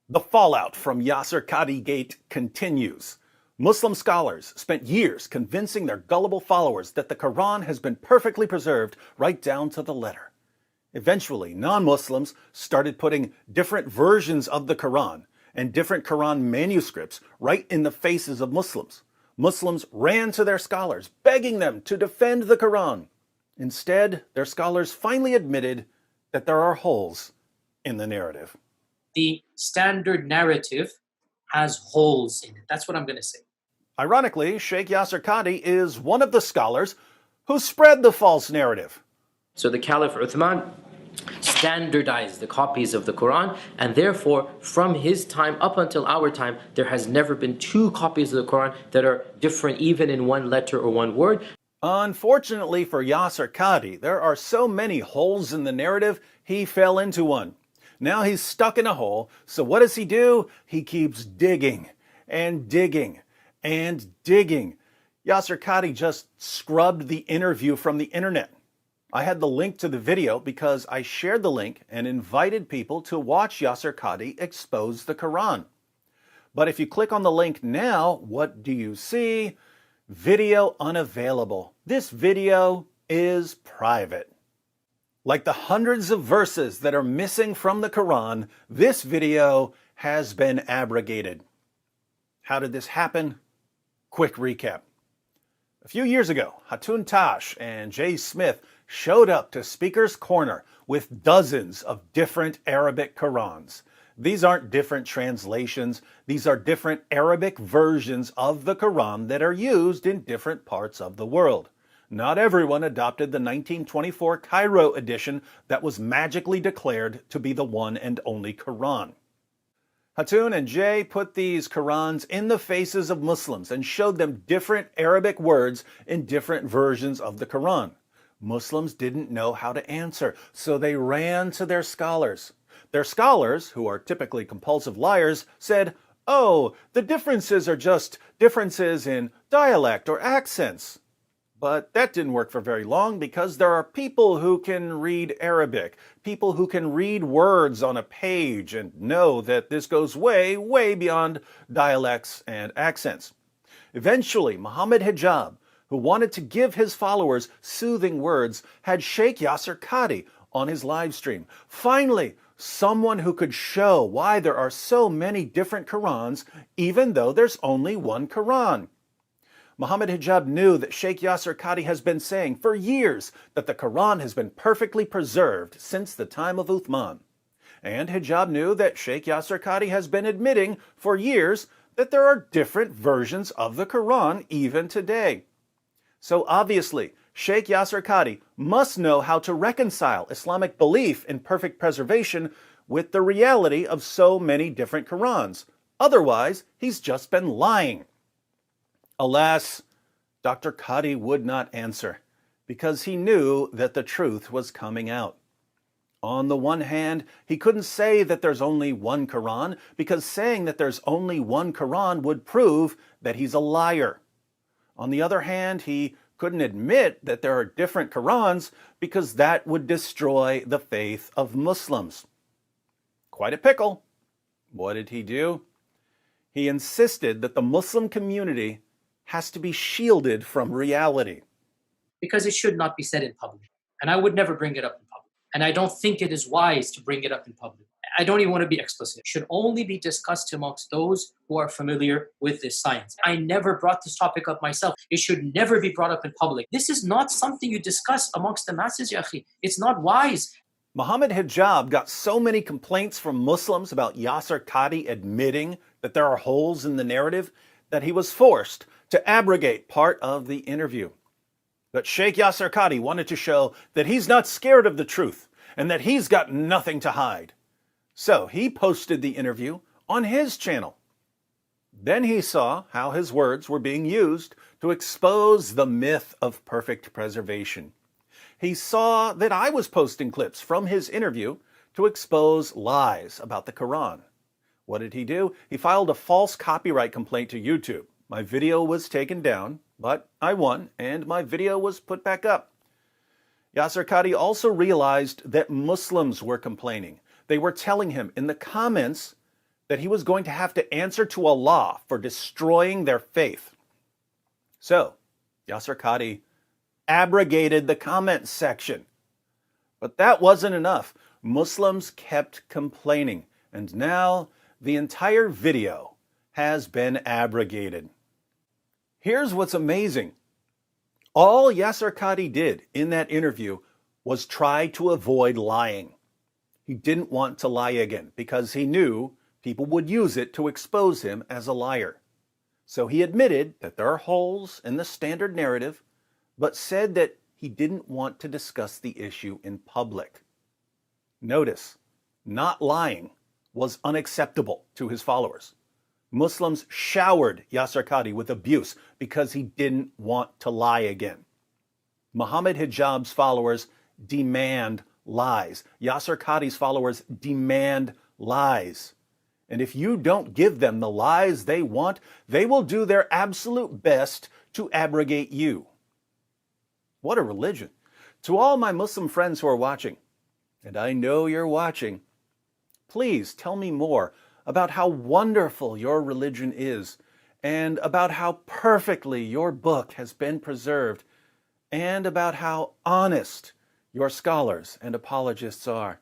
The fallout from Yasir Qadhi Gate continues. Muslim scholars spent years convincing their gullible followers that the Quran has been perfectly preserved right down to the letter. Eventually, non-Muslims started putting different versions of the Quran and different Quran manuscripts right in the faces of Muslims. Muslims ran to their scholars, begging them to defend the Quran. Instead, their scholars finally admitted that there are holes in the narrative. The standard narrative has holes in it. That's what I'm going to say. Ironically, Sheikh Yasir Qadhi is one of the scholars who spread the false narrative. So the Caliph Uthman standardized the copies of the Quran, and therefore from his time up until our time there has never been two copies of the Quran that are different even in one letter or one word. Unfortunately for Yasir Qadhi, there are so many holes in the narrative, he fell into one. Now he's stuck in a hole, so what does he do? He keeps digging and digging and digging. Yasir Qadhi just scrubbed the interview from the internet. I had the link to the video because I shared the link and invited people to watch Yasir Qadhi expose the Quran. But if you click on the link now, what do you see? Video unavailable. This video is private. Like the hundreds of verses that are missing from the Quran, this video has been abrogated. How did this happen? Quick recap. A few years ago, Hatun Tash and Jay Smith showed up to Speaker's Corner with dozens of different Arabic Qurans. These aren't different translations. These are different Arabic versions of the Quran that are used in different parts of the world. Not everyone adopted the 1924 Cairo edition that was magically declared to be the one and only Quran. Hatun and Jay put these Qurans in the faces of Muslims and showed them different Arabic words in different versions of the Quran. Muslims didn't know how to answer, so they ran to their scholars. Their scholars, who are typically compulsive liars, said, "Oh, the differences are just differences in dialect or accents." But that didn't work for very long because there are people who can read Arabic, people who can read words on a page and know that this goes way, way beyond dialects and accents. Eventually, Muhammad Hijab, who wanted to give his followers soothing words, had Sheikh Yasir Qadhi on his live stream. Finally, someone who could show why there are so many different Qurans, even though there's only one Quran. Muhammad Hijab knew that Sheikh Yasir Qadhi has been saying for years that the Quran has been perfectly preserved since the time of Uthman. And Hijab knew that Sheikh Yasir Qadhi has been admitting for years that there are different versions of the Quran even today. So obviously, Sheikh Yasir Qadhi must know how to reconcile Islamic belief in perfect preservation with the reality of so many different Qurans. Otherwise, he's just been lying. Alas, Dr. Qadhi would not answer because he knew that the truth was coming out. On the one hand, he couldn't say that there's only one Quran because saying that there's only one Quran would prove that he's a liar. On the other hand, he couldn't admit that there are different Qurans because that would destroy the faith of Muslims. Quite a pickle. What did he do? He insisted that the Muslim community has to be shielded from reality. Because it should not be said in public. And I would never bring it up in public. And I don't think it is wise to bring it up in public. I don't even want to be explicit. It should only be discussed amongst those who are familiar with this science. I never brought this topic up myself. It should never be brought up in public. This is not something you discuss amongst the masses, ya akhi. It's not wise. Muhammad Hijab got so many complaints from Muslims about Yasir Qadhi admitting that there are holes in the narrative that he was forced to abrogate part of the interview. But Sheikh Yasir Qadhi wanted to show that he's not scared of the truth and that he's got nothing to hide. So he posted the interview on his channel. Then he saw how his words were being used to expose the myth of perfect preservation. He saw that I was posting clips from his interview to expose lies about the Quran. What did he do? He filed a false copyright complaint to YouTube. My video was taken down, but I won, and my video was put back up. Yasir Qadhi also realized that Muslims were complaining. They were telling him in the comments that he was going to have to answer to Allah for destroying their faith. So, Yasir Qadhi abrogated the comment section. But that wasn't enough. Muslims kept complaining, and now the entire video has been abrogated. Here's what's amazing. All Yasir Qadhi did in that interview was try to avoid lying. He didn't want to lie again because he knew people would use it to expose him as a liar. So he admitted that there are holes in the standard narrative, but said that he didn't want to discuss the issue in public. Notice, not lying was unacceptable to his followers. Muslims showered Yasir Qadhi with abuse because he didn't want to lie again. Muhammad Hijab's followers demand lies. Yasir Qadhi's followers demand lies. And if you don't give them the lies they want, they will do their absolute best to abrogate you. What a religion. To all my Muslim friends who are watching, and I know you're watching, please tell me more about how wonderful your religion is, and about how perfectly your book has been preserved, and about how honest your scholars and apologists are.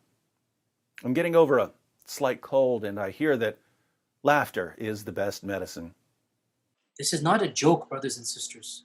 I'm getting over a slight cold, and I hear that laughter is the best medicine. This is not a joke, brothers and sisters.